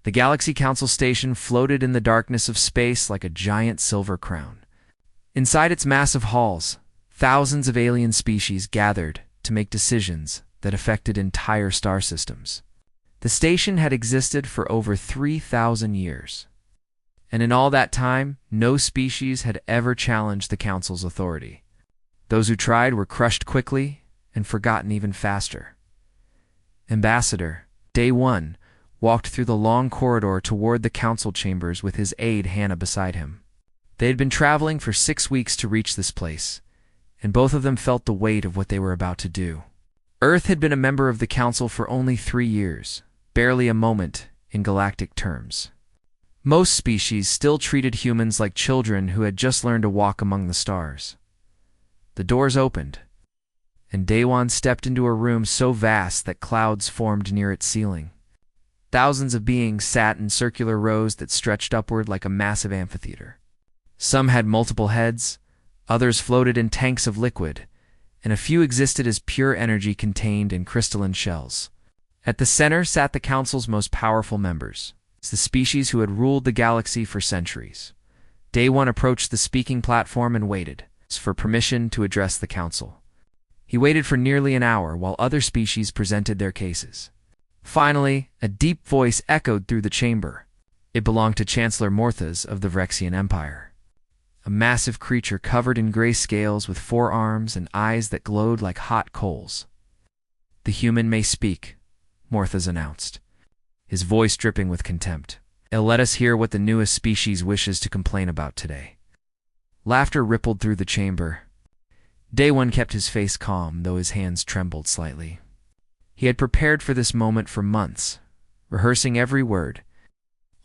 The Galaxy Council station floated in the darkness of space like a giant silver crown. Inside its massive halls, thousands of alien species gathered to make decisions that affected entire star systems. The station had existed for over 3,000 years, and in all that time, no species had ever challenged the Council's authority. Those who tried were crushed quickly and forgotten even faster. Ambassador, Day One, walked through the long corridor toward the council chambers with his aide Hannah beside him. They had been traveling for 6 weeks to reach this place, and both of them felt the weight of what they were about to do. Earth had been a member of the council for only 3 years, barely a moment in galactic terms. Most species still treated humans like children who had just learned to walk among the stars. The doors opened, and Day One stepped into a room so vast that clouds formed near its ceiling. Thousands of beings sat in circular rows that stretched upward like a massive amphitheater. Some had multiple heads, others floated in tanks of liquid, and a few existed as pure energy contained in crystalline shells. At the center sat the Council's most powerful members, the species who had ruled the galaxy for centuries. Day One approached the speaking platform and waited for permission to address the Council. He waited for nearly an hour while other species presented their cases. Finally, a deep voice echoed through the chamber. It belonged to Chancellor Morthas of the Vrexian Empire. A massive creature covered in gray scales with 4 arms and eyes that glowed like hot coals. "The human may speak," Morthas announced, his voice dripping with contempt. "Let us hear what the newest species wishes to complain about today." Laughter rippled through the chamber. Day One kept his face calm, though his hands trembled slightly. He had prepared for this moment for months, rehearsing every word.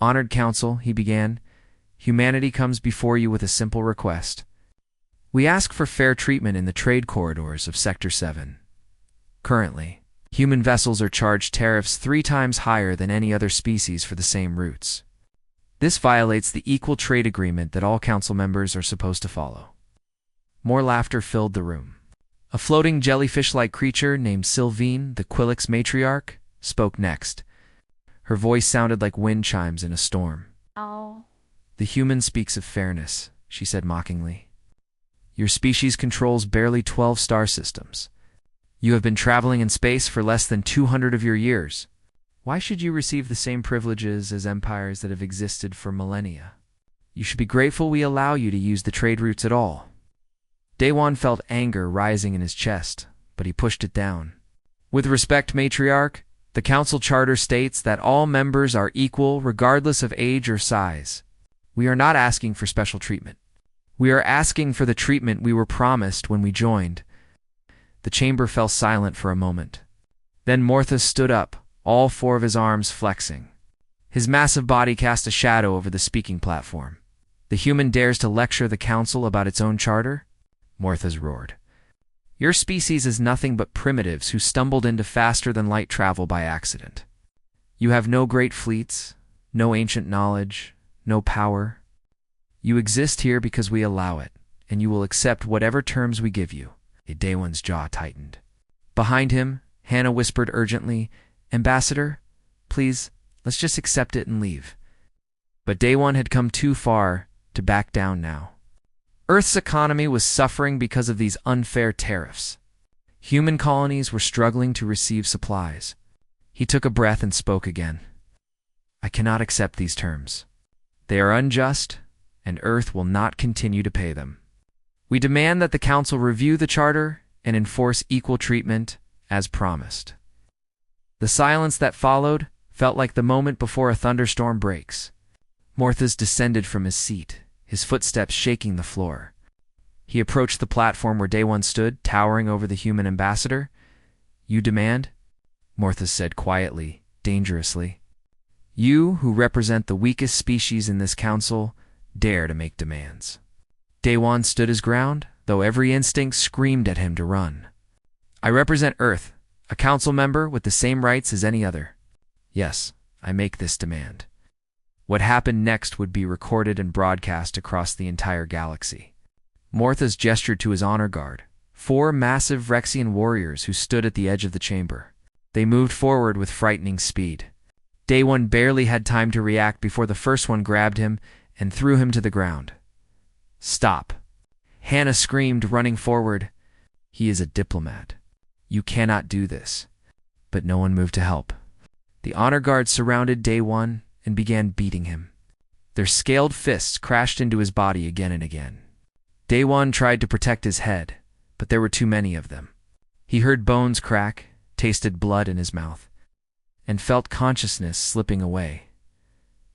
"Honored Council," he began, "humanity comes before you with a simple request. We ask for fair treatment in the trade corridors of Sector 7. Currently, human vessels are charged tariffs 3 times higher than any other species for the same routes. This violates the equal trade agreement that all council members are supposed to follow." More laughter filled the room. A floating jellyfish-like creature named Sylvine, the Quillix matriarch, spoke next. Her voice sounded like wind chimes in a storm. "Oh." "The human speaks of fairness," she said mockingly. "Your species controls barely 12 star systems. You have been traveling in space for less than 200 of your years. Why should you receive the same privileges as empires that have existed for millennia? You should be grateful we allow you to use the trade routes at all." Day One felt anger rising in his chest, but he pushed it down. "With respect, matriarch, the council charter states that all members are equal regardless of age or size. We are not asking for special treatment. We are asking for the treatment we were promised when we joined." The chamber fell silent for a moment. Then Morthas stood up, all 4 of his arms flexing. His massive body cast a shadow over the speaking platform. "The human dares to lecture the council about its own charter?" Morthas roared. "Your species is nothing but primitives who stumbled into faster-than-light travel by accident. You have no great fleets, no ancient knowledge, no power. You exist here because we allow it, and you will accept whatever terms we give you." Day One's jaw tightened. Behind him, Hannah whispered urgently, "Ambassador, please, let's just accept it and leave." But Day One had come too far to back down now. Earth's economy was suffering because of these unfair tariffs. Human colonies were struggling to receive supplies. He took a breath and spoke again. "I cannot accept these terms. They are unjust, and Earth will not continue to pay them. We demand that the Council review the Charter and enforce equal treatment as promised." The silence that followed felt like the moment before a thunderstorm breaks. Morthas descended from his seat, his footsteps shaking the floor. He approached the platform where Day One stood, towering over the human ambassador. "You demand?" Morthas said quietly, dangerously. "You, who represent the weakest species in this council, dare to make demands." Day One stood his ground, though every instinct screamed at him to run. "I represent Earth, a council member with the same rights as any other. Yes, I make this demand." What happened next would be recorded and broadcast across the entire galaxy. Morthas gestured to his honor guard, 4 massive Vrexian warriors who stood at the edge of the chamber. They moved forward with frightening speed. Day One barely had time to react before the first one grabbed him and threw him to the ground. "Stop!" Hannah screamed, running forward. "He is a diplomat. You cannot do this." But no one moved to help. The honor guards surrounded Day One and began beating him. Their scaled fists crashed into his body again and again. Day One tried to protect his head, but there were too many of them. He heard bones crack, tasted blood in his mouth, and felt consciousness slipping away.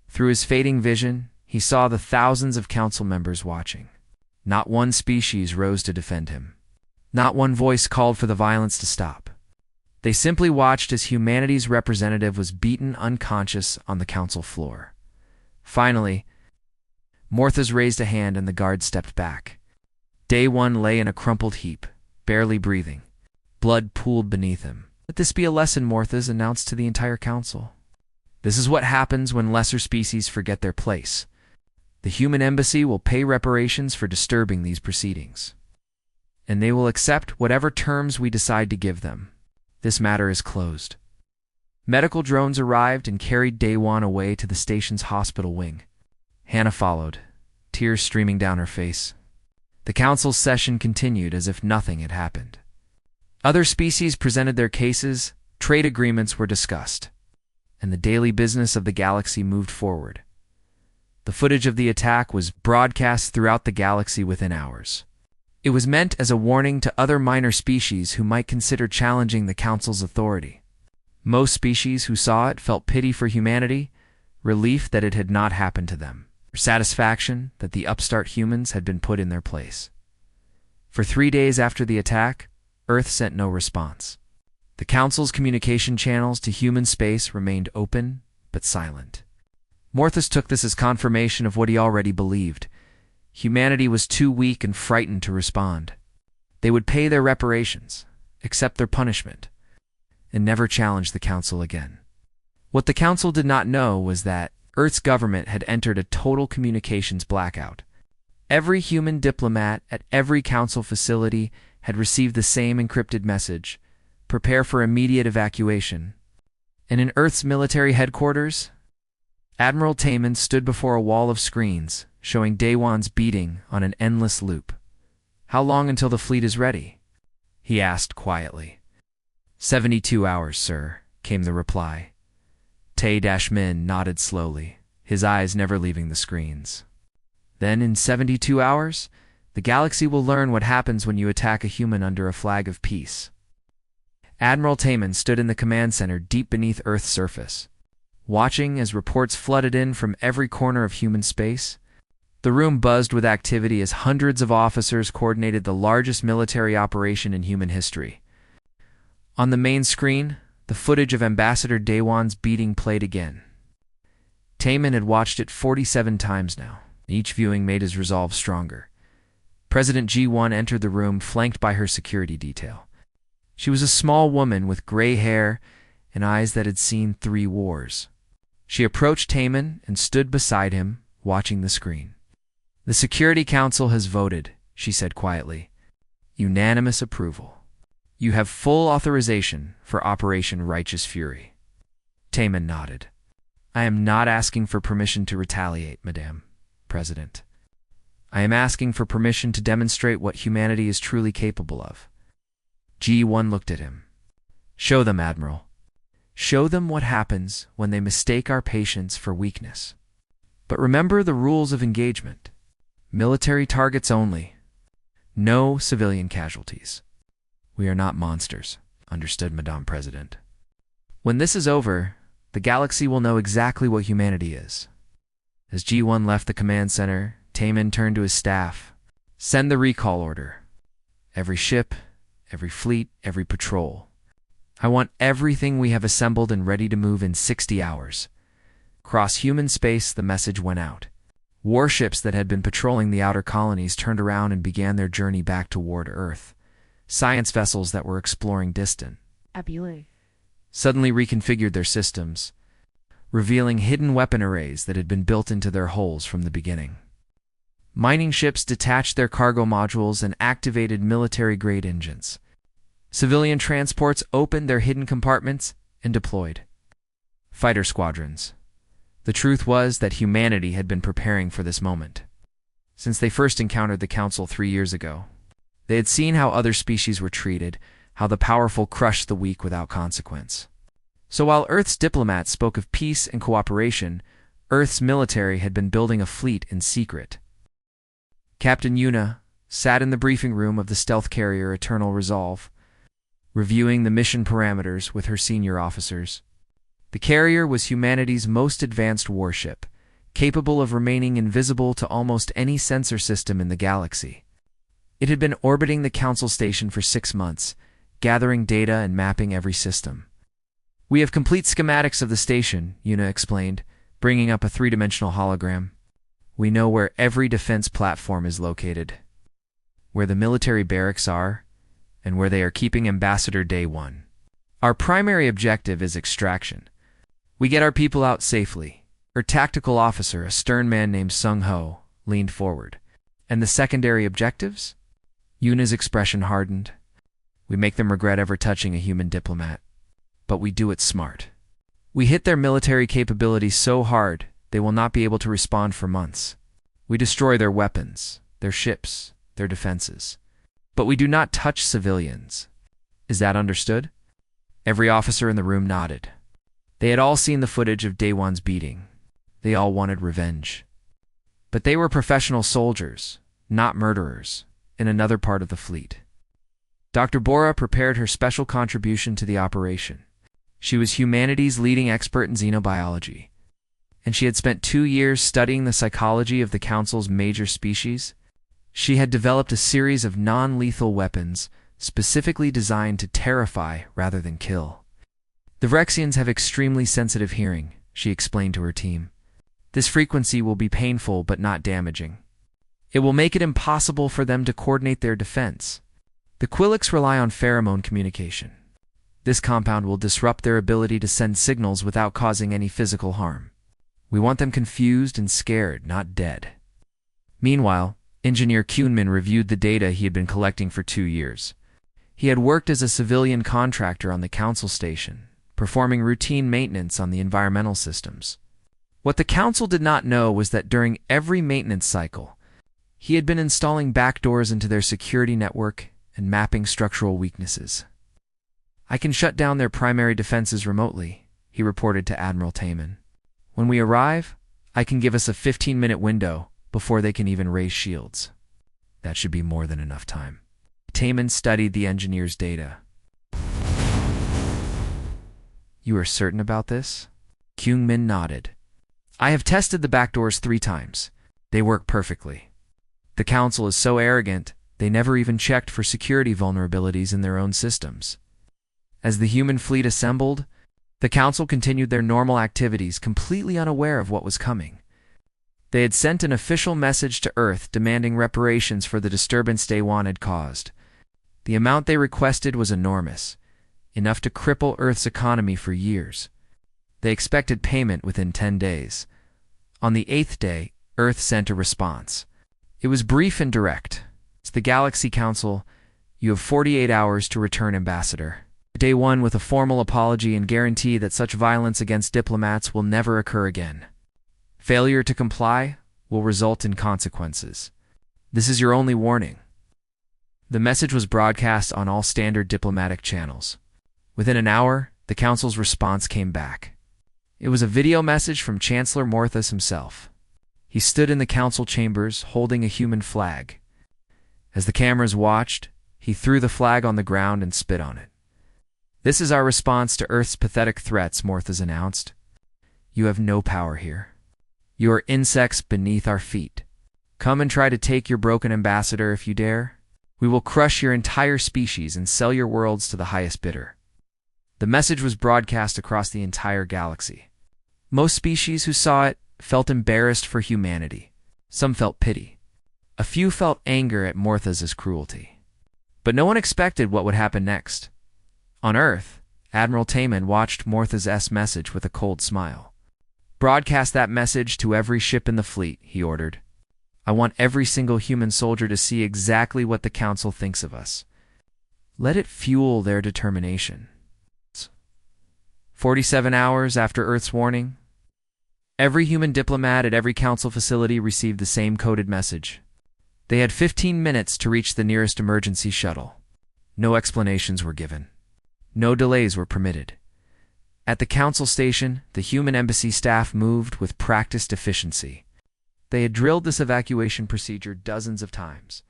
Through his fading vision, he saw the thousands of council members watching. Not one species rose to defend him. Not one voice called for the violence to stop. They simply watched as humanity's representative was beaten unconscious on the council floor. Finally, Morthas raised a hand and the guard stepped back. Day One lay in a crumpled heap, barely breathing. Blood pooled beneath him. "Let this be a lesson," Morthas announced to the entire council. "This is what happens when lesser species forget their place. The human embassy will pay reparations for disturbing these proceedings. And they will accept whatever terms we decide to give them. This matter is closed." Medical drones arrived and carried Day One away to the station's hospital wing. Hannah followed, tears streaming down her face. The council's session continued as if nothing had happened. Other species presented their cases, trade agreements were discussed, and the daily business of the galaxy moved forward. The footage of the attack was broadcast throughout the galaxy within hours. It was meant as a warning to other minor species who might consider challenging the Council's authority. Most species who saw it felt pity for humanity, relief that it had not happened to them, or satisfaction that the upstart humans had been put in their place. For 3 days after the attack, Earth sent no response. The Council's communication channels to human space remained open but silent. Morthas took this as confirmation of what he already believed. Humanity was too weak and frightened to respond. They would pay their reparations, accept their punishment, and never challenge the Council again. What the Council did not know was that Earth's government had entered a total communications blackout. Every human diplomat at every Council facility had received the same encrypted message: prepare for immediate evacuation. And in Earth's military headquarters, Admiral Taman stood before a wall of screens, showing Day One's beating on an endless loop. "How long until the fleet is ready?" he asked quietly. 72 hours, sir," came the reply. Tay-Min nodded slowly, his eyes never leaving the screens. "Then in 72 hours, the galaxy will learn what happens when you attack a human under a flag of peace." Admiral Taman stood in the command center deep beneath Earth's surface, watching as reports flooded in from every corner of human space. The room buzzed with activity as hundreds of officers coordinated the largest military operation in human history. On the main screen, the footage of Ambassador Day One's beating played again. Taman had watched it 47 times now. Each viewing made his resolve stronger. President G1 entered the room, flanked by her security detail. She was a small woman with gray hair and eyes that had seen 3 wars. She approached Taman and stood beside him, watching the screen. "The Security Council has voted," she said quietly. "Unanimous approval. You have full authorization for Operation Righteous Fury." Taman nodded. "I am not asking for permission to retaliate, Madame President. I am asking for permission to demonstrate what humanity is truly capable of." G1 looked at him. "Show them, Admiral. Show them what happens when they mistake our patience for weakness. But remember the rules of engagement. Military targets only. No civilian casualties. We are not monsters." "Understood, Madame President." "When this is over, the galaxy will know exactly what humanity is." As G1 left the command center, Taman turned to his staff. "Send the recall order. Every ship, every fleet, every patrol. I want everything we have assembled and ready to move in 60 hours. Across human space, the message went out. Warships that had been patrolling the outer colonies turned around and began their journey back toward Earth. Science vessels that were exploring distant suddenly reconfigured their systems, revealing hidden weapon arrays that had been built into their hulls from the beginning. Mining ships detached their cargo modules and activated military-grade engines. Civilian transports opened their hidden compartments and deployed. fighter squadrons. The truth was that humanity had been preparing for this moment. Since they first encountered the Council 3 years ago, they had seen how other species were treated, how the powerful crushed the weak without consequence. So while Earth's diplomats spoke of peace and cooperation, Earth's military had been building a fleet in secret. Captain Yuna sat in the briefing room of the stealth carrier Eternal Resolve, reviewing the mission parameters with her senior officers. The carrier was humanity's most advanced warship, capable of remaining invisible to almost any sensor system in the galaxy. It had been orbiting the Council station for 6 months, gathering data and mapping every system. "We have complete schematics of the station," Yuna explained, bringing up a 3-dimensional hologram. "We know where every defense platform is located, where the military barracks are, and where they are keeping Ambassador Day 1. Our primary objective is extraction. We get our people out safely." Her tactical officer, a stern man named Sung Ho, leaned forward. "And the secondary objectives?" Yuna's expression hardened. "We make them regret ever touching a human diplomat. But we do it smart. We hit their military capabilities so hard, they will not be able to respond for months. We destroy their weapons, their ships, their defenses. But we do not touch civilians. Is that understood?" Every officer in the room nodded. They had all seen the footage of Day 1's beating. They all wanted revenge. But they were professional soldiers, not murderers, in another part of the fleet. Dr. Bora prepared her special contribution to the operation. She was humanity's leading expert in xenobiology, and she had spent 2 years studying the psychology of the Council's major species. She had developed a series of non-lethal weapons specifically designed to terrify rather than kill. "The Vrexians have extremely sensitive hearing," she explained to her team. "This frequency will be painful but not damaging. It will make it impossible for them to coordinate their defense. The Quilix rely on pheromone communication. This compound will disrupt their ability to send signals without causing any physical harm. We want them confused and scared, not dead." Meanwhile, Engineer Kunmin reviewed the data he had been collecting for 2 years. He had worked as a civilian contractor on the Council station, performing routine maintenance on the environmental systems. What the Council did not know was that during every maintenance cycle, he had been installing backdoors into their security network and mapping structural weaknesses. "I can shut down their primary defenses remotely," he reported to Admiral Taman. "When we arrive, I can give us a 15-minute window before they can even raise shields." That should be more than enough time. Taman studied the engineer's data. "You are certain about this?" Kyung-min nodded. "I have tested the backdoors 3 times. They work perfectly. The Council is so arrogant, they never even checked for security vulnerabilities in their own systems." As the human fleet assembled, the Council continued their normal activities, completely unaware of what was coming. They had sent an official message to Earth demanding reparations for the disturbance Day 1 had caused. The amount they requested was enormous, enough to cripple Earth's economy for years. They expected payment within 10 days. On the 8th day, Earth sent a response. It was brief and direct. "It's the Galaxy Council. You have 48 hours to return Ambassador. Day 1 with a formal apology and guarantee that such violence against diplomats will never occur again. Failure to comply will result in consequences. This is your only warning." The message was broadcast on all standard diplomatic channels. Within an hour, the Council's response came back. It was a video message from Chancellor Morthus himself. He stood in the Council chambers holding a human flag. As the cameras watched, he threw the flag on the ground and spit on it. "This is our response to Earth's pathetic threats," Morthus announced. "You have no power here. You are insects beneath our feet. Come and try to take your broken ambassador if you dare. We will crush your entire species and sell your worlds to the highest bidder." The message was broadcast across the entire galaxy. Most species who saw it felt embarrassed for humanity. Some felt pity. A few felt anger at Morthus's cruelty. But no one expected what would happen next. On Earth, Admiral Taman watched Morthus's message with a cold smile. "Broadcast that message to every ship in the fleet," he ordered. "I want every single human soldier to see exactly what the Council thinks of us. Let it fuel their determination." 47 hours after Earth's warning, every human diplomat at every council facility received the same coded message. They had 15 minutes to reach the nearest emergency shuttle. No explanations were given. No delays were permitted. At the council station, the human embassy staff moved with practiced efficiency. They had drilled this evacuation procedure dozens of times.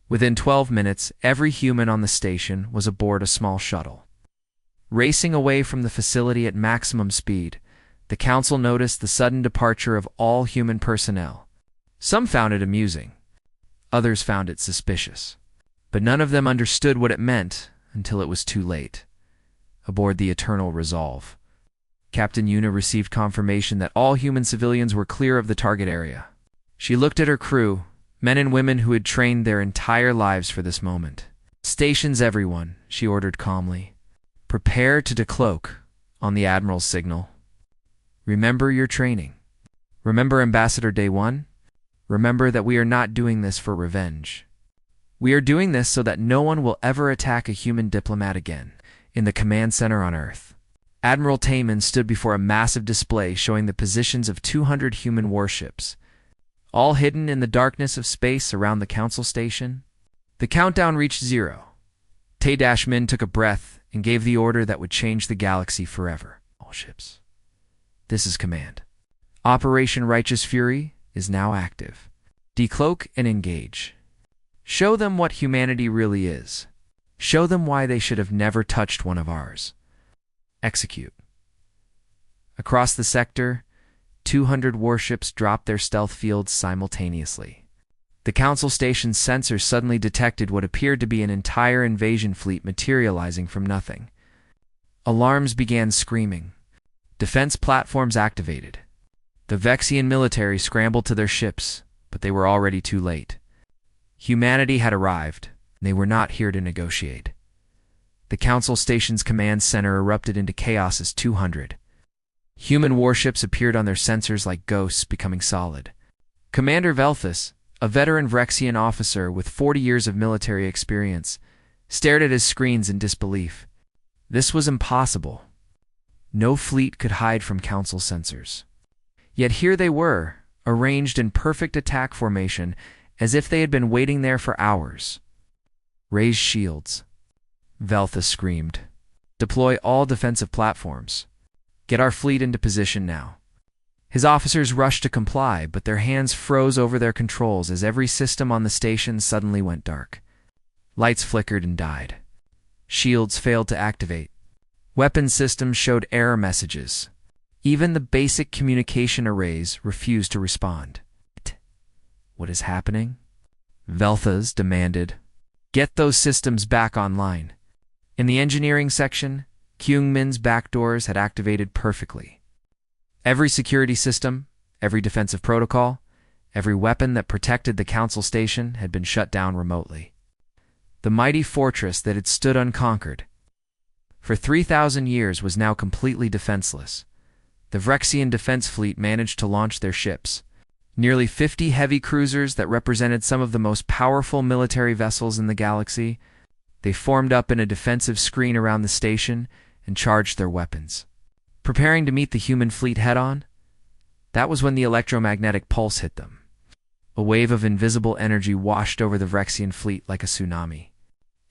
Within 12 minutes, every human on the station was aboard a small shuttle. Racing away from the facility at maximum speed, the council noticed the sudden departure of all human personnel. Some found it amusing. Others found it suspicious. But none of them understood what it meant until it was too late. Aboard the Eternal Resolve, Captain Yuna received confirmation that all human civilians were clear of the target area. She looked at her crew, men and women who had trained their entire lives for this moment. "Stations everyone," she ordered calmly. "Prepare to decloak on the Admiral's signal. Remember your training. Remember Ambassador Day 1? Remember that we are not doing this for revenge. We are doing this so that no one will ever attack a human diplomat again." In the command center on Earth, Admiral Taman stood before a massive display showing the positions of 200 human warships, all hidden in the darkness of space around the council station. The countdown reached 0. Tay-Min took a breath and gave the order that would change the galaxy forever. "All ships. This is command. Operation Righteous Fury is now active. Decloak and engage. Show them what humanity really is. Show them why they should have never touched one of ours. Execute." Across the sector, 200 warships dropped their stealth fields simultaneously. The council station's sensors suddenly detected what appeared to be an entire invasion fleet materializing from nothing. Alarms began screaming. Defense platforms activated. The Vexian military scrambled to their ships, but they were already too late. Humanity had arrived. They were not here to negotiate. The council station's command center erupted into chaos as 200 human warships appeared on their sensors like ghosts, becoming solid. Commander Velthus, a veteran Vrexian officer with 40 years of military experience, stared at his screens in disbelief. This was impossible. No fleet could hide from council sensors. Yet here they were, arranged in perfect attack formation, as if they had been waiting there for hours. "Raise shields," Velthus screamed. "Deploy all defensive platforms. Get our fleet into position now." His officers rushed to comply, but their hands froze over their controls as every system on the station suddenly went dark. Lights flickered and died. Shields failed to activate. Weapon systems showed error messages. Even the basic communication arrays refused to respond. "What is happening?" Velthus demanded. "Get those systems back online." In the engineering section, Kyungmin's backdoors had activated perfectly. Every security system, every defensive protocol, every weapon that protected the council station had been shut down remotely. The mighty fortress that had stood unconquered for 3,000 years was now completely defenseless. The Vrexian defense fleet managed to launch their ships. Nearly 50 heavy cruisers that represented some of the most powerful military vessels in the galaxy. They formed up in a defensive screen around the station and charged their weapons, preparing to meet the human fleet head-on. That was when the electromagnetic pulse hit them. A wave of invisible energy washed over the Vrexian fleet like a tsunami.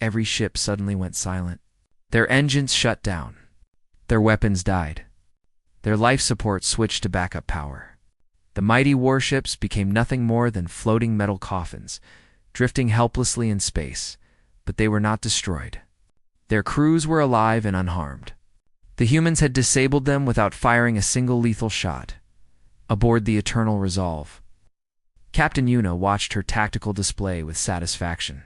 Every ship suddenly went silent. Their engines shut down. Their weapons died. Their life support switched to backup power. The mighty warships became nothing more than floating metal coffins, drifting helplessly in space, but they were not destroyed. Their crews were alive and unharmed. The humans had disabled them without firing a single lethal shot. Aboard the Eternal Resolve, Captain Yuna watched her tactical display with satisfaction.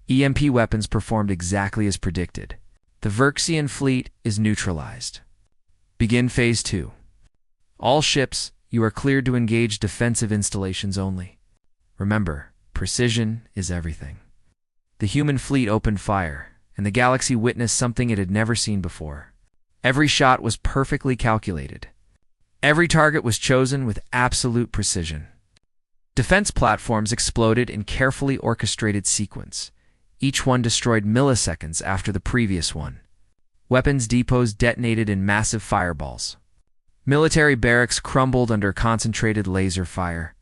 EMP weapons performed exactly as predicted. The Vexian fleet is neutralized. Begin Phase 2. All ships, you are cleared to engage defensive installations only. Remember, precision is everything. The human fleet opened fire, and the galaxy witnessed something it had never seen before. Every shot was perfectly calculated. Every target was chosen with absolute precision. Defense platforms exploded in carefully orchestrated sequence, each one destroyed milliseconds after the previous one. Weapons depots detonated in massive fireballs. Military barracks crumbled under concentrated laser fire.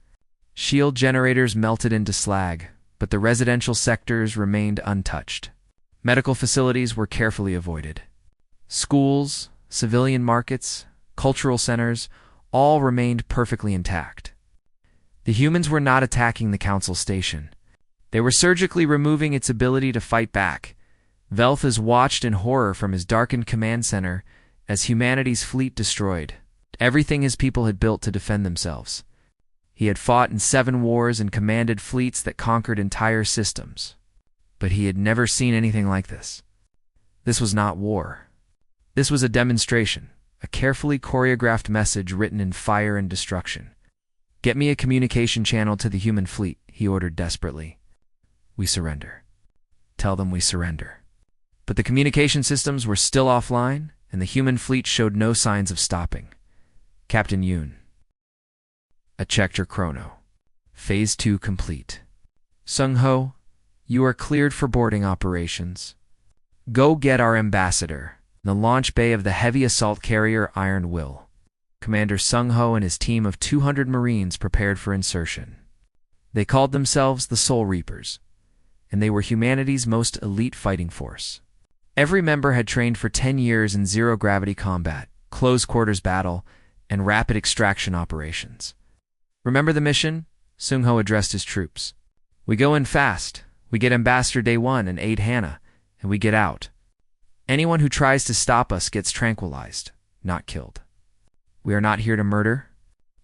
Shield generators melted into slag, but the residential sectors remained untouched. Medical facilities were carefully avoided. Schools, civilian markets, cultural centers, all remained perfectly intact. The humans were not attacking the Council Station. They were surgically removing its ability to fight back. Vel'Thuz watched in horror from his darkened command center as humanity's fleet destroyed everything his people had built to defend themselves. He had fought in 7 wars and commanded fleets that conquered entire systems. But he had never seen anything like this. This was not war. This was a demonstration, a carefully choreographed message written in fire and destruction. "Get me a communication channel to the human fleet," he ordered desperately. "We surrender. Tell them we surrender." But the communication systems were still offline, and the human fleet showed no signs of stopping. Captain Yoon. Ejector chrono. Phase 2 complete. Sung-Ho, you are cleared for boarding operations. Go get our ambassador, in the launch bay of the heavy assault carrier Iron Will. Commander Sung-Ho and his team of 200 Marines prepared for insertion. They called themselves the Soul Reapers, and they were humanity's most elite fighting force. Every member had trained for 10 years in zero-gravity combat, close-quarters battle, and rapid extraction operations. "Remember the mission?" Sung-Ho addressed his troops. "We go in fast, we get Ambassador Day 1 and aid Hannah, and we get out. Anyone who tries to stop us gets tranquilized, not killed. We are not here to murder.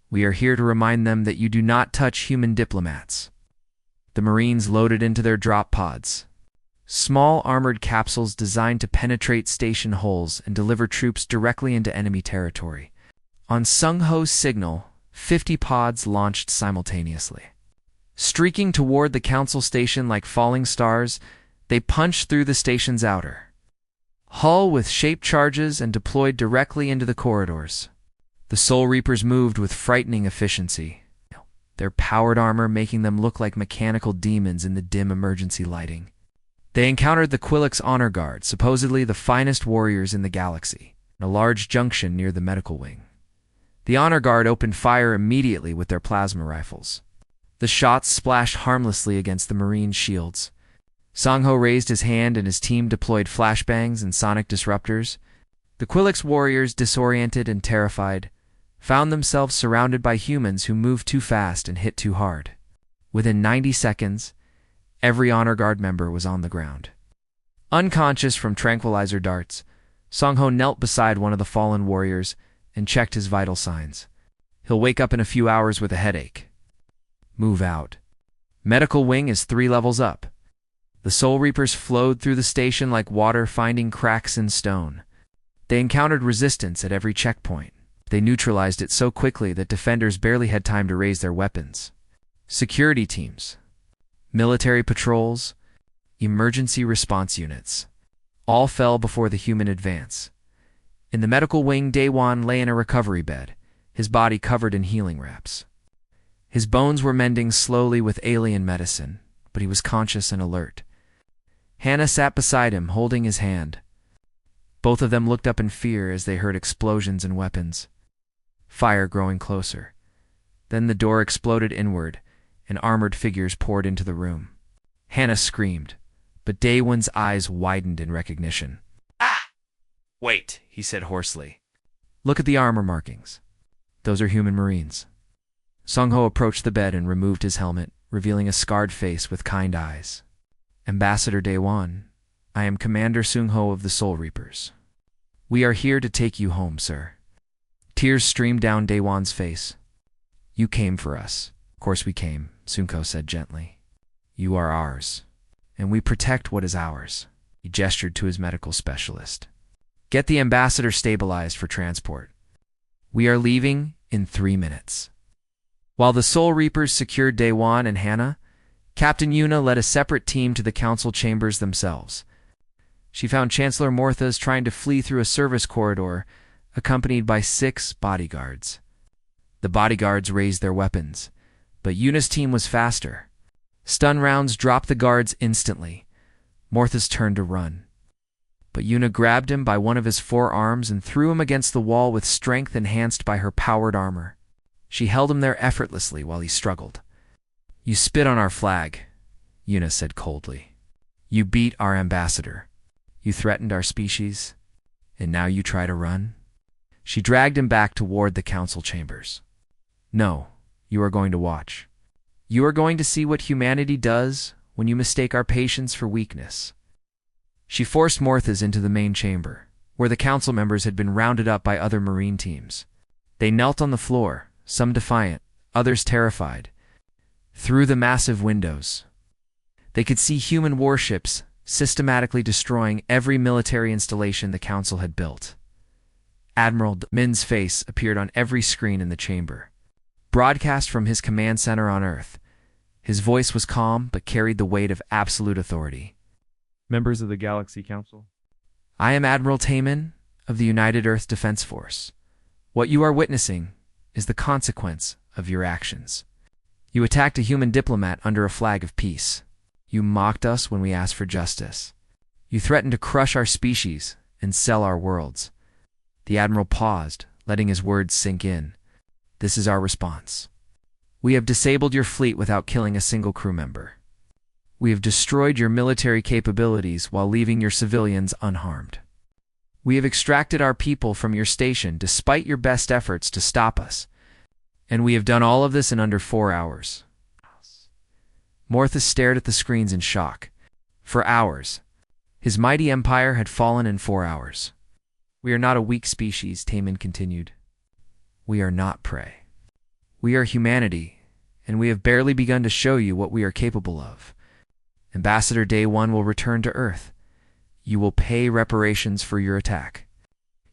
We are here to remind them that you do not touch human diplomats." The Marines loaded into their drop pods, small armored capsules designed to penetrate station holes and deliver troops directly into enemy territory. On Sung-Ho's signal, 50 pods launched simultaneously. Streaking toward the Council Station like falling stars, they punched through the station's outer hull with shaped charges and deployed directly into the corridors. The Soul Reapers moved with frightening efficiency, their powered armor making them look like mechanical demons in the dim emergency lighting. They encountered the Quillix Honor Guard, supposedly the finest warriors in the galaxy, in a large junction near the medical wing. The Honor Guard opened fire immediately with their plasma rifles. The shots splashed harmlessly against the Marine shields. Sung-Ho raised his hand and his team deployed flashbangs and sonic disruptors. The Quillix warriors, disoriented and terrified, found themselves surrounded by humans who moved too fast and hit too hard. Within 90 seconds, every Honor Guard member was on the ground. Unconscious from tranquilizer darts, Sung-Ho knelt beside one of the fallen warriors and checked his vital signs. He'll wake up in a few hours with a headache. Move out. Medical wing is 3 levels up. The Soul Reapers flowed through the station like water finding cracks in stone. They encountered resistance at every checkpoint. They neutralized it so quickly that defenders barely had time to raise their weapons. Security teams, military patrols, emergency response units, all fell before the human advance. In the medical wing, Daewon lay in a recovery bed, his body covered in healing wraps. His bones were mending slowly with alien medicine, but he was conscious and alert. Hannah sat beside him, holding his hand. Both of them looked up in fear as they heard explosions and weapons. Fire growing closer. Then the door exploded inward, and armored figures poured into the room. Hannah screamed, but Daewon's eyes widened in recognition. "Ah! Wait," he said hoarsely. "Look at the armor markings. Those are human Marines." Sung-Ho approached the bed and removed his helmet, revealing a scarred face with kind eyes. "Ambassador Daewon, I am Commander Sung-Ho of the Soul Reapers. We are here to take you home, sir." Tears streamed down Daewon's face. "You came for us." "Of course we came," Sung-Ho said gently. "You are ours, and we protect what is ours." He gestured to his medical specialist. "Get the ambassador stabilized for transport. We are leaving in 3 minutes." While the Soul Reapers secured Daewon and Hannah, Captain Yuna led a separate team to the council chambers themselves. She found Chancellor Morthas trying to flee through a service corridor, accompanied by 6 bodyguards. The bodyguards raised their weapons, but Yuna's team was faster. Stun rounds dropped the guards instantly. Morthas turned to run. but Yuna grabbed him by one of his forearms and threw him against the wall with strength enhanced by her powered armor. She held him there effortlessly while he struggled. "You spit on our flag," Yuna said coldly. "You beat our ambassador. You threatened our species, and now you try to run?" She dragged him back toward the council chambers. "No, you are going to watch. You are going to see what humanity does when you mistake our patience for weakness." She forced Morthas into the main chamber, where the council members had been rounded up by other marine teams. They knelt on the floor, some defiant, others terrified. Through the massive windows, they could see human warships systematically destroying every military installation the council had built. Admiral Min's face appeared on every screen in the chamber. Broadcast from his command center on Earth, his voice was calm but carried the weight of absolute authority. "Members of the Galaxy Council. I am Admiral Taman of the United Earth Defense Force. What you are witnessing is the consequence of your actions. You attacked a human diplomat under a flag of peace. You mocked us when we asked for justice. You threatened to crush our species and sell our worlds." The Admiral paused, letting his words sink in. "This is our response. We have disabled your fleet without killing a single crew member. We have destroyed your military capabilities while leaving your civilians unharmed. We have extracted our people from your station despite your best efforts to stop us. And we have done all of this in under 4 hours." Morthas stared at the screens in shock. For hours. His mighty empire had fallen in 4 hours. "We are not a weak species," Taman continued. "We are not prey. We are humanity, and we have barely begun to show you what we are capable of. Ambassador Day 1 will return to Earth. You will pay reparations for your attack.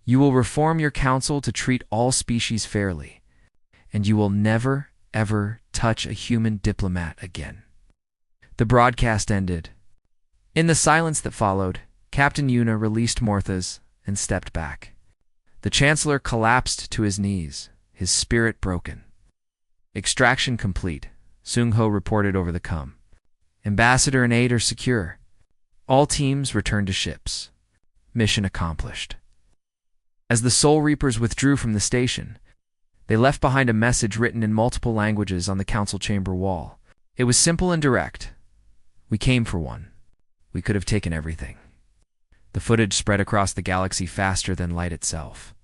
You will reform your council to treat all species fairly. And you will never, ever touch a human diplomat again." The broadcast ended. In the silence that followed, Captain Yuna released Morthas and stepped back. The Chancellor collapsed to his knees, his spirit broken. "Extraction complete," Sung-Ho reported over the comm. "Ambassador and aide are secure. All teams return to ships. Mission accomplished." As the Soul Reapers withdrew from the station, they left behind a message written in multiple languages on the council chamber wall. It was simple and direct. "We came for one. We could have taken everything." The footage spread across the galaxy faster than light itself.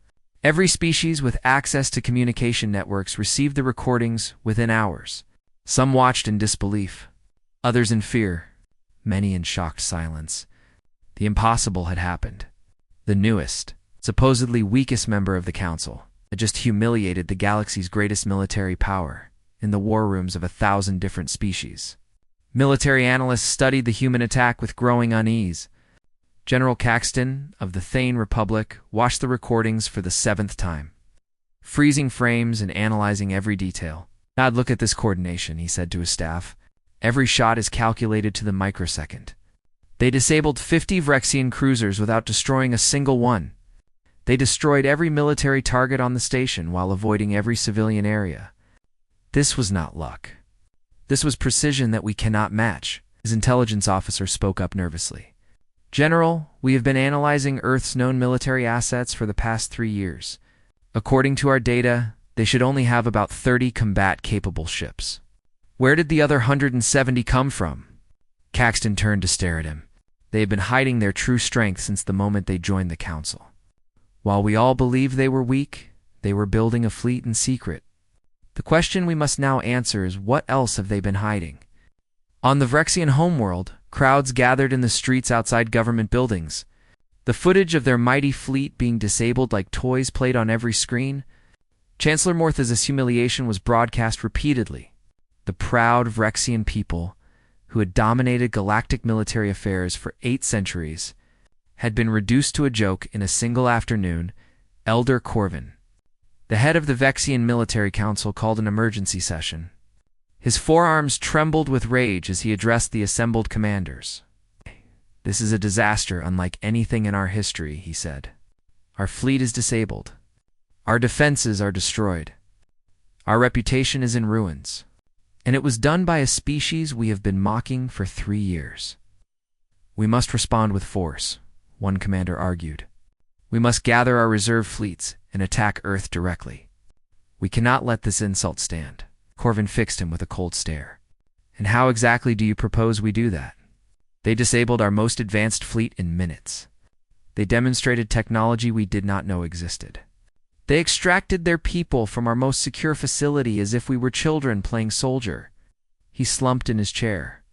Every species with access to communication networks received the recordings within hours. Some watched in disbelief, others in fear, many in shocked silence. The impossible had happened. The newest, supposedly weakest member of the council had just humiliated the galaxy's greatest military power in the war rooms of 1,000 different species. Military analysts studied the human attack with growing unease. General Caxton of the Thane Republic watched the recordings for the 7th time, freezing frames and analyzing every detail. "God, look at this coordination," he said to his staff. "Every shot is calculated to the microsecond. They disabled 50 Vrexian cruisers without destroying a single one. They destroyed every military target on the station while avoiding every civilian area. This was not luck. This was precision that we cannot match." His intelligence officer spoke up nervously. "General, we have been analyzing Earth's known military assets for the past 3 years. According to our data, they should only have about 30 combat-capable ships. Where did the other 170 come from?" Caxton turned to stare at him. "They have been hiding their true strength since the moment they joined the council. While we all believed they were weak, they were building a fleet in secret. The question we must now answer is, what else have they been hiding?" On the Vrexian homeworld, crowds gathered in the streets outside government buildings. The footage of their mighty fleet being disabled like toys played on every screen. Chancellor Morthas' humiliation was broadcast repeatedly. The proud Vrexian people, who had dominated galactic military affairs for 8 centuries, had been reduced to a joke in a single afternoon. Elder Corvin, the head of the Vexian Military Council, called an emergency session. His forearms trembled with rage as he addressed the assembled commanders. "This is a disaster unlike anything in our history," he said. "Our fleet is disabled. Our defenses are destroyed. Our reputation is in ruins. And it was done by a species we have been mocking for 3 years. We must respond with force, one commander argued. "We must gather our reserve fleets and attack Earth directly. We cannot let this insult stand." Corvin fixed him with a cold stare. "And how exactly do you propose we do that?" "They disabled our most advanced fleet in minutes. They demonstrated technology we did not know existed. They extracted their people from our most secure facility as if we were children playing soldier." He slumped in his chair.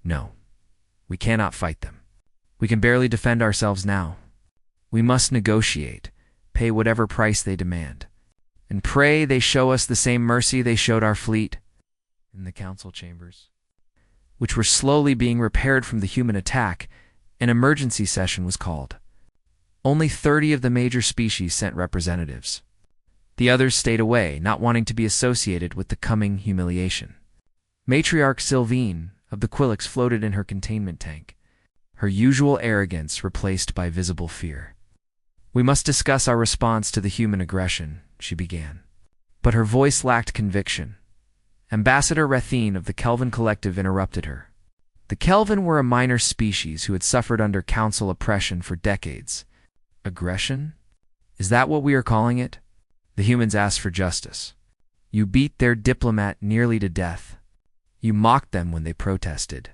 "No, we cannot fight them. We can barely defend ourselves now. We must negotiate, pay whatever price they demand, and pray they show us the same mercy they showed our fleet." In the council chambers, which were slowly being repaired from the human attack, an emergency session was called. Only 30 of the major species sent representatives. The others stayed away, not wanting to be associated with the coming humiliation. Matriarch Sylvine of the Quillix floated in her containment tank, her usual arrogance replaced by visible fear. "We must discuss our response to the human aggression," she began. But her voice lacked conviction. Ambassador Rethine of the Kelvin Collective interrupted her. The Kelvin were a minor species who had suffered under council oppression for decades. Aggression? Is that what we are calling it? The humans asked for justice. You beat their diplomat nearly to death. You mocked them when they protested.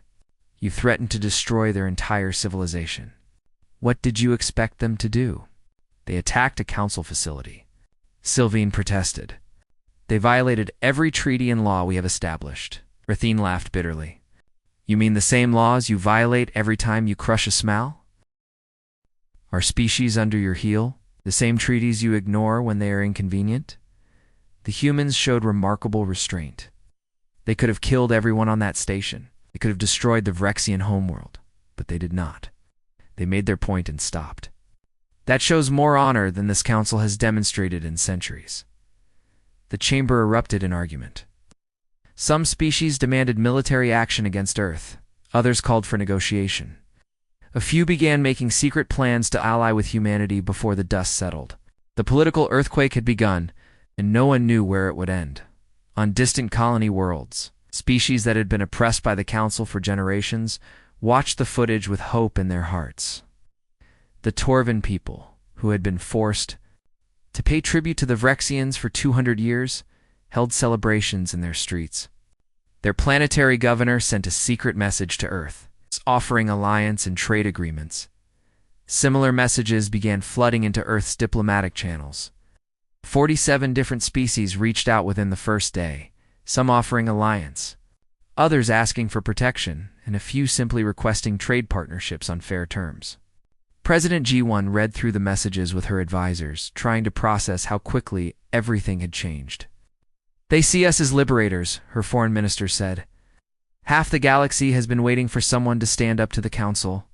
You threatened to destroy their entire civilization. What did you expect them to do? They attacked a council facility. Sylvine protested. They violated every treaty and law we have established. Rethine laughed bitterly. You mean the same laws you violate every time you crush a smell? Our species under your heel? The same treaties you ignore when they are inconvenient? The humans showed remarkable restraint. They could have killed everyone on that station. They could have destroyed the Vrexian homeworld, but they did not. They made their point and stopped. That shows more honor than this council has demonstrated in centuries. The chamber erupted in argument. Some species demanded military action against Earth. Others called for negotiation. A few began making secret plans to ally with humanity before the dust settled. The political earthquake had begun, and no one knew where it would end. On distant colony worlds, species that had been oppressed by the Council for generations watched the footage with hope in their hearts. The Torvin people, who had been forced to pay tribute to the Vrexians for 200 years, held celebrations in their streets. Their planetary governor sent a secret message to Earth, offering alliance and trade agreements. Similar messages began flooding into Earth's diplomatic channels. 47 different species reached out within the first day, some offering alliance, others asking for protection, and a few simply requesting trade partnerships on fair terms. President G1 read through the messages with her advisors, trying to process how quickly everything had changed. They see us as liberators, her foreign minister said. Half the galaxy has been waiting for someone to stand up to the council.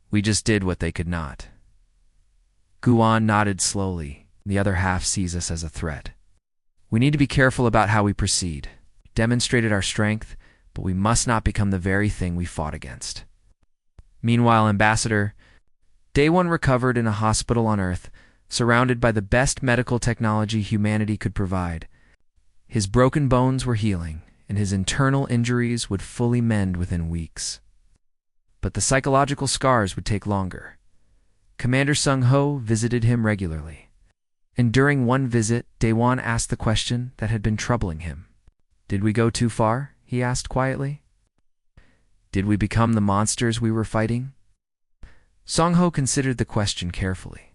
We just did what they could not. Guan nodded slowly. The other half sees us as a threat. We need to be careful about how we proceed. We demonstrated our strength, but we must not become the very thing we fought against. Meanwhile, Ambassador, Day One recovered in a hospital on Earth, surrounded by the best medical technology humanity could provide. His broken bones were healing, and his internal injuries would fully mend within weeks. But the psychological scars would take longer. Commander Sung Ho visited him regularly. And during one visit, Daewon asked the question that had been troubling him. Did we go too far? He asked quietly. Did we become the monsters we were fighting? Song Ho considered the question carefully.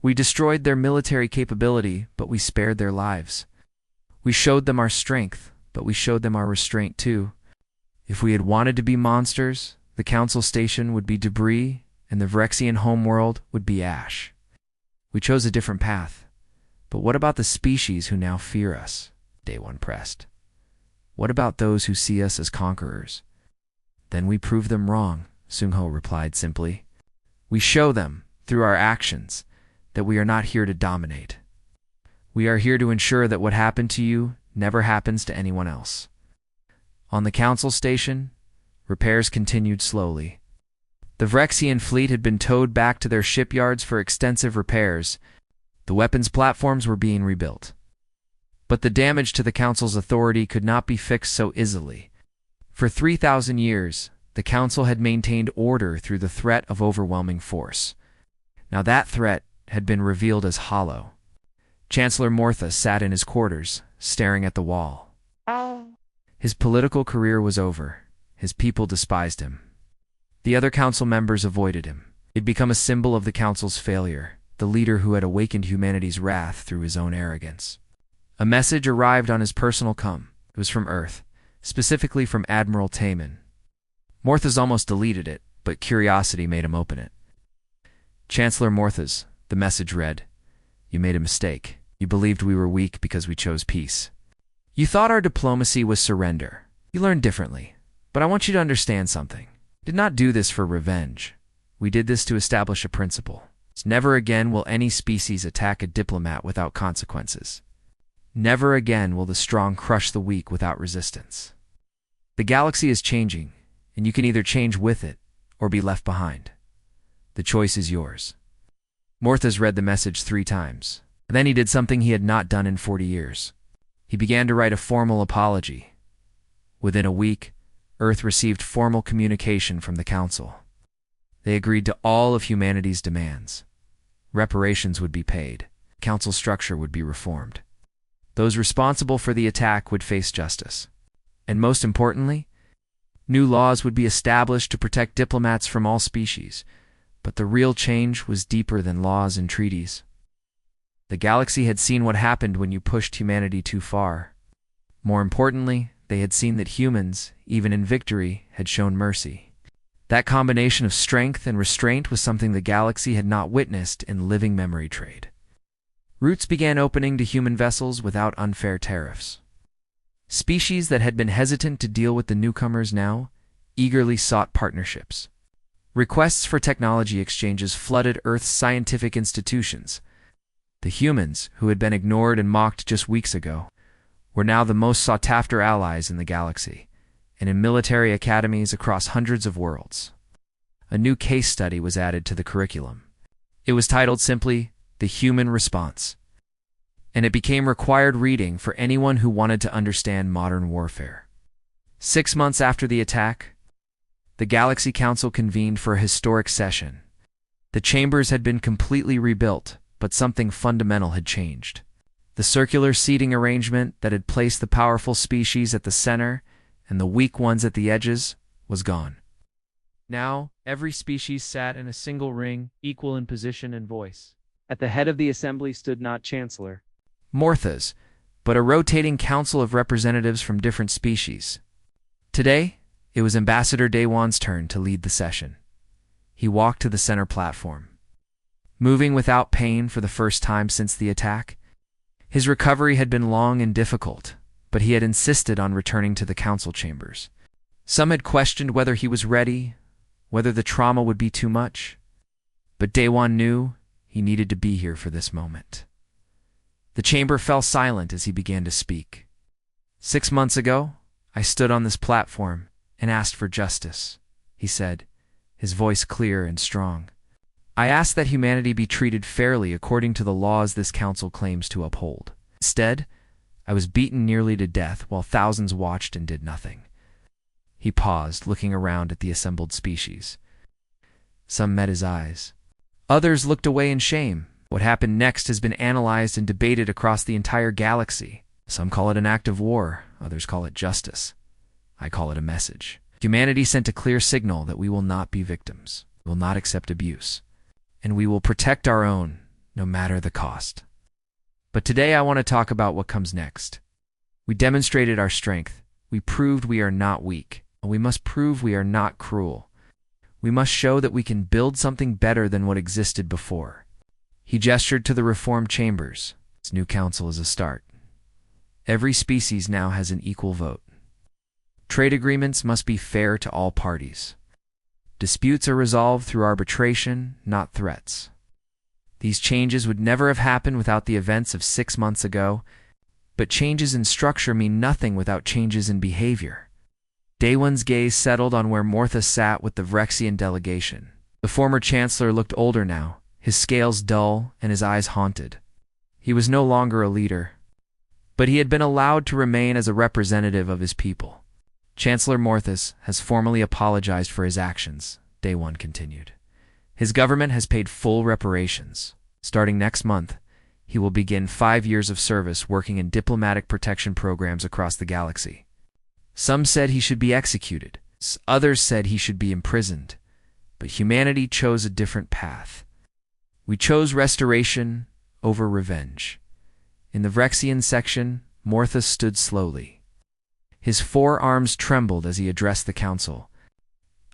We destroyed their military capability, but we spared their lives. We showed them our strength, but we showed them our restraint too. If we had wanted to be monsters, the council station would be debris, and the Vrexian homeworld would be ash. We chose a different path. But what about the species who now fear us? Day One pressed. What about those who see us as conquerors? Then we prove them wrong, Sung Ho replied simply. We show them, through our actions, that we are not here to dominate. We are here to ensure that what happened to you never happens to anyone else. On the council station, repairs continued slowly. The Vrexian fleet had been towed back to their shipyards for extensive repairs. The weapons platforms were being rebuilt. But the damage to the Council's authority could not be fixed so easily. For 3,000 years, the Council had maintained order through the threat of overwhelming force. Now that threat had been revealed as hollow. Chancellor Mortha sat in his quarters, staring at the wall. His political career was over. His people despised him. The other council members avoided him. He'd become a symbol of the council's failure, the leader who had awakened humanity's wrath through his own arrogance. A message arrived on his personal com. It was from Earth, specifically from Admiral Taman. Morthas almost deleted it, but curiosity made him open it. Chancellor Morthas, the message read, "You made a mistake. You believed we were weak because we chose peace. You thought our diplomacy was surrender. You learned differently. But I want you to understand something. We did not do this for revenge. We did this to establish a principle. Never again will any species attack a diplomat without consequences. Never again will the strong crush the weak without resistance. The galaxy is changing, and you can either change with it or be left behind. The choice is yours." Morthas read the message 3 times. Then he did something he had not done in 40 years. He began to write a formal apology. Within a week, Earth received formal communication from the Council. They agreed to all of humanity's demands. Reparations would be paid. Council structure would be reformed. Those responsible for the attack would face justice. And most importantly, new laws would be established to protect diplomats from all species. But the real change was deeper than laws and treaties. The galaxy had seen what happened when you pushed humanity too far. More importantly, they had seen that humans, even in victory, had shown mercy. That combination of strength and restraint was something the galaxy had not witnessed in living memory trade. Routes began opening to human vessels without unfair tariffs. Species that had been hesitant to deal with the newcomers now eagerly sought partnerships. Requests for technology exchanges flooded Earth's scientific institutions. The humans, who had been ignored and mocked just weeks ago, were now the most sought-after allies in the galaxy, and in military academies across hundreds of worlds. A new case study was added to the curriculum. It was titled simply, "The Human Response," and it became required reading for anyone who wanted to understand modern warfare. 6 months after the attack, the Galaxy Council convened for a historic session. The chambers had been completely rebuilt, but something fundamental had changed. The circular seating arrangement that had placed the powerful species at the center and the weak ones at the edges was gone. Now, every species sat in a single ring, equal in position and voice. At the head of the assembly stood not Chancellor Morthas, but a rotating council of representatives from different species. Today, it was Ambassador Daywan's turn to lead the session. He walked to the center platform. Moving without pain for the first time since the attack, his recovery had been long and difficult, but he had insisted on returning to the council chambers. Some had questioned whether he was ready, whether the trauma would be too much, but Daywan knew he needed to be here for this moment. The chamber fell silent as he began to speak. 6 months ago, I stood on this platform and asked for justice, he said, his voice clear and strong. I asked that humanity be treated fairly according to the laws this council claims to uphold. Instead, I was beaten nearly to death while thousands watched and did nothing. He paused, looking around at the assembled species. Some met his eyes. Others looked away in shame. What happened next has been analyzed and debated across the entire galaxy. Some call it an act of war, others call it justice. I call it a message. Humanity sent a clear signal that we will not be victims, we will not accept abuse, and we will protect our own, no matter the cost. But today I want to talk about what comes next. We demonstrated our strength. We proved we are not weak, and we must prove we are not cruel. We must show that we can build something better than what existed before. He gestured to the reformed chambers. This new council is a start. Every species now has an equal vote. Trade agreements must be fair to all parties. Disputes are resolved through arbitration, not threats. These changes would never have happened without the events of 6 months ago, but changes in structure mean nothing without changes in behavior. Daywan's gaze settled on where Mortha sat with the Vrexian delegation. The former chancellor looked older now, his scales dull and his eyes haunted. He was no longer a leader, but he had been allowed to remain as a representative of his people. Chancellor Morthas has formally apologized for his actions, Daywan continued. His government has paid full reparations. Starting next month, he will begin 5 years of service working in diplomatic protection programs across the galaxy. Some said he should be executed. Others said he should be imprisoned. But humanity chose a different path. We chose restoration over revenge. In the Vrexian section, Morthus stood slowly. His forearms trembled as he addressed the council.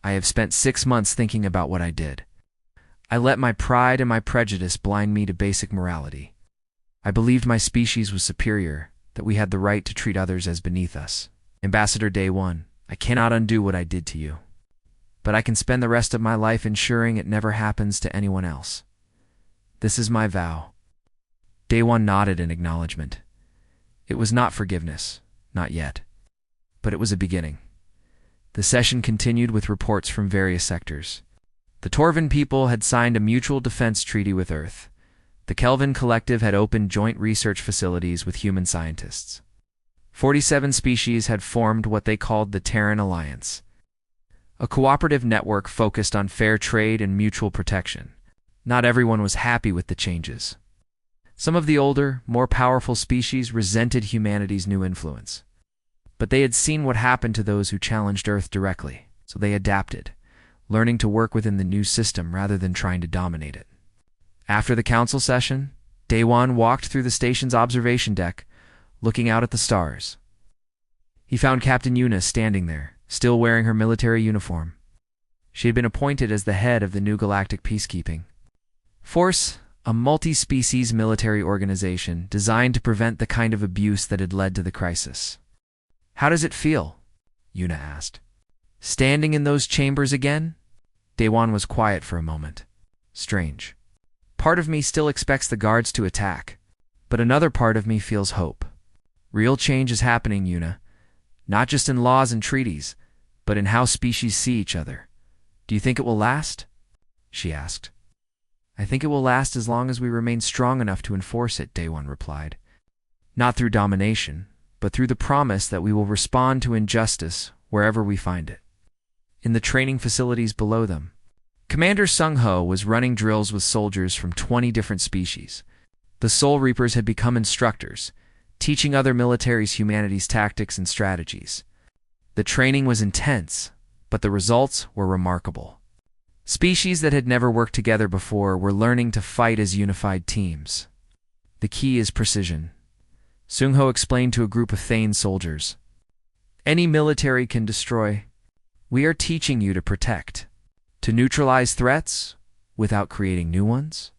I have spent 6 months thinking about what I did. I let my pride and my prejudice blind me to basic morality. I believed my species was superior, that we had the right to treat others as beneath us. Ambassador Day One, I cannot undo what I did to you. But I can spend the rest of my life ensuring it never happens to anyone else. This is my vow. Day One nodded in acknowledgement. It was not forgiveness, not yet. But it was a beginning. The session continued with reports from various sectors. The Torvan people had signed a mutual defense treaty with Earth. The Kelvin Collective had opened joint research facilities with human scientists. 47 species had formed what they called the Terran Alliance, a cooperative network focused on fair trade and mutual protection. Not everyone was happy with the changes. Some of the older, more powerful species resented humanity's new influence. But they had seen what happened to those who challenged Earth directly, so they adapted, learning to work within the new system rather than trying to dominate it. After the council session, Day One walked through the station's observation deck, looking out at the stars. He found Captain Yuna standing there, still wearing her military uniform. She had been appointed as the head of the new Galactic Peacekeeping Force, a multi-species military organization designed to prevent the kind of abuse that had led to the crisis. How does it feel? Yuna asked. Standing in those chambers again? Day One was quiet for a moment. Strange. Part of me still expects the guards to attack, but another part of me feels hope. Real change is happening, Yuna. Not just in laws and treaties, but in how species see each other. Do you think it will last? She asked. I think it will last as long as we remain strong enough to enforce it, Day One replied. Not through domination, but through the promise that we will respond to injustice wherever we find it. In the training facilities below them, Commander Sung Ho was running drills with soldiers from 20 different species. The Soul Reapers had become instructors, teaching other militaries humanity's tactics and strategies. The training was intense, but the results were remarkable. Species that had never worked together before were learning to fight as unified teams. The key is precision. Sung Ho explained to a group of Thane soldiers. Any military can destroy. We are teaching you to protect, to neutralize threats without creating new ones,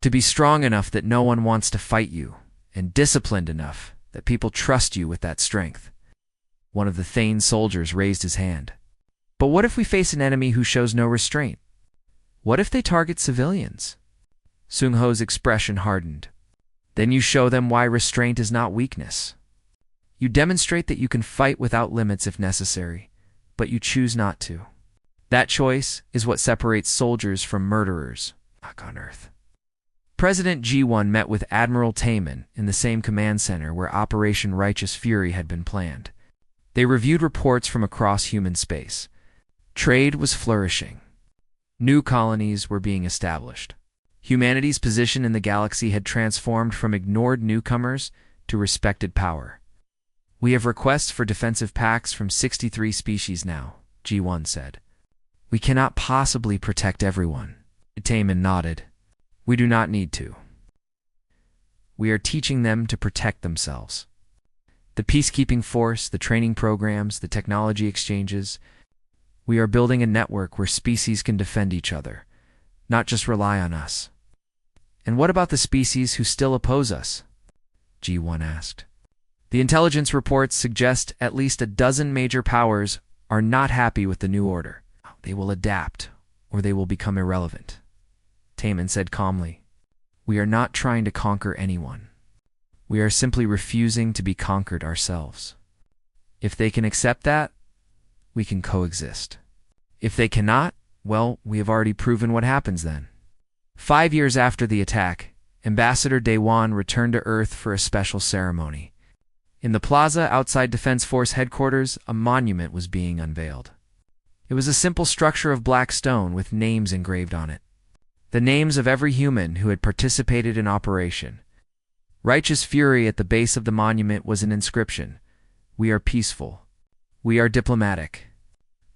to be strong enough that no one wants to fight you, and disciplined enough that people trust you with that strength. One of the Thane soldiers raised his hand. But what if we face an enemy who shows no restraint? What if they target civilians? Sung Ho's expression hardened. Then you show them why restraint is not weakness. You demonstrate that you can fight without limits if necessary, but you choose not to. That choice is what separates soldiers from murderers on Earth. President G1 met with Admiral Taman in the same command center where Operation Righteous Fury had been planned. They reviewed reports from across human space. Trade was flourishing. New colonies were being established. Humanity's position in the galaxy had transformed from ignored newcomers to respected power. We have requests for defensive pacts from 63 species now, G1 said. We cannot possibly protect everyone. Taman nodded. We do not need to. We are teaching them to protect themselves. The peacekeeping force, the training programs, the technology exchanges. We are building a network where species can defend each other, not just rely on us. And what about the species who still oppose us? G1 asked. The intelligence reports suggest at least a dozen major powers are not happy with the new order. They will adapt, or they will become irrelevant. Taman said calmly. We are not trying to conquer anyone. We are simply refusing to be conquered ourselves. If they can accept that, we can coexist. If they cannot, well, we have already proven what happens then. 5 years after the attack, Ambassador Day One returned to Earth for a special ceremony. In the plaza outside Defense Force headquarters, a monument was being unveiled. It was a simple structure of black stone with names engraved on it. the names of every human who had participated in Operation. Righteous fury at the base of the monument was an inscription. We are peaceful. We are diplomatic.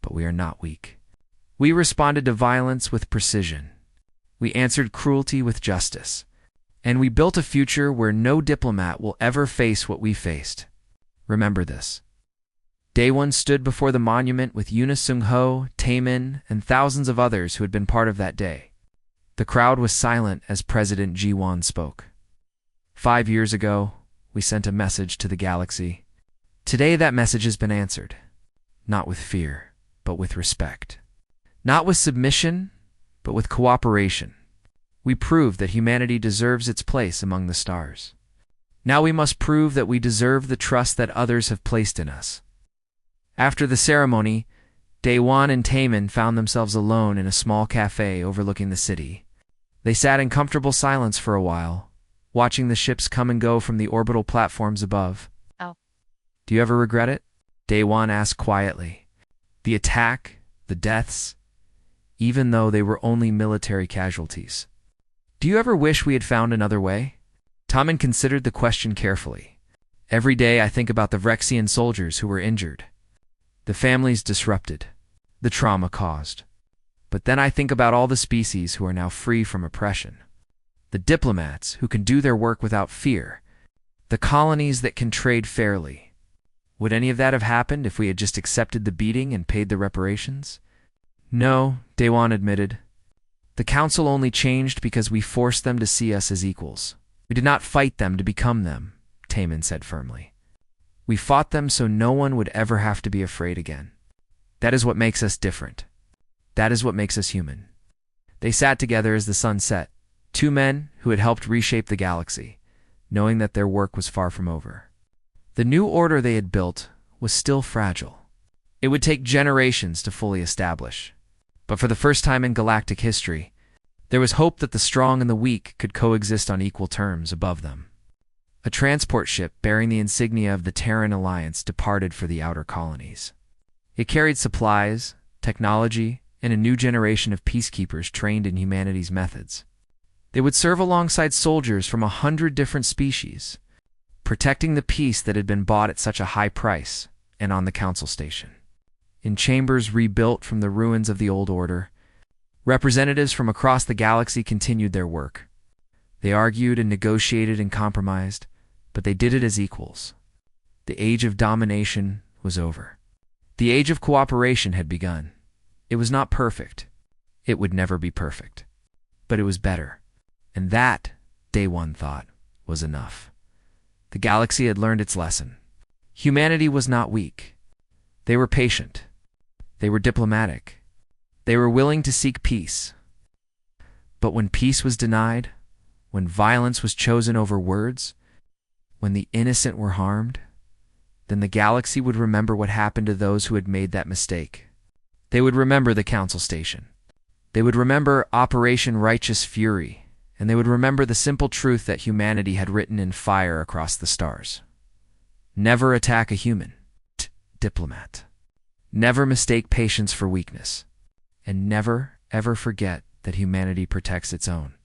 But we are not weak. We responded to violence with precision. We answered cruelty with justice. And we built a future where no diplomat will ever face what we faced. Remember this. Day One stood before the monument with Yuna Sung-ho, Taemin, and thousands of others who had been part of that day. The crowd was silent as President Ji-won spoke. 5 years ago, we sent a message to the galaxy. Today that message has been answered. Not with fear, but with respect. Not with submission, but with cooperation. We proved that humanity deserves its place among the stars. Now we must prove that we deserve the trust that others have placed in us. After the ceremony, Daewon and Taemin found themselves alone in a small cafe overlooking the city. They sat in comfortable silence for a while, watching the ships come and go from the orbital platforms above. Oh. Do you ever regret it? Daewon asked quietly. The attack, the deaths, even though they were only military casualties. Do you ever wish we had found another way? Taemin considered the question carefully. Every day I think about the Vrexian soldiers who were injured. The families disrupted, the trauma caused. But then I think about all the species who are now free from oppression. The diplomats who can do their work without fear. The colonies that can trade fairly. Would any of that have happened if we had just accepted the beating and paid the reparations? No, Daewon admitted. The council only changed because we forced them to see us as equals. We did not fight them to become them, Taemin said firmly. We fought them so no one would ever have to be afraid again. That is what makes us different. That is what makes us human. They sat together as the sun set, two men who had helped reshape the galaxy, knowing that their work was far from over. The new order they had built was still fragile. It would take generations to fully establish. But for the first time in galactic history, there was hope that the strong and the weak could coexist on equal terms above them. A transport ship bearing the insignia of the Terran Alliance departed for the outer colonies. It carried supplies, technology, and a new generation of peacekeepers trained in humanity's methods. They would serve alongside soldiers from 100 different species, protecting the peace that had been bought at such a high price and on the council station. In chambers rebuilt from the ruins of the old order, representatives from across the galaxy continued their work. They argued and negotiated and compromised, but they did it as equals. The age of domination was over. The age of cooperation had begun. It was not perfect. It would never be perfect. But it was better. And that, Day One thought, was enough. The galaxy had learned its lesson. Humanity was not weak. They were patient. They were diplomatic. They were willing to seek peace. But when peace was denied, when violence was chosen over words, when the innocent were harmed, then the galaxy would remember what happened to those who had made that mistake. They would remember the council station. They would remember Operation Righteous Fury, and they would remember the simple truth that humanity had written in fire across the stars. Never attack a human. Diplomat. Never mistake patience for weakness. And never, ever forget that humanity protects its own.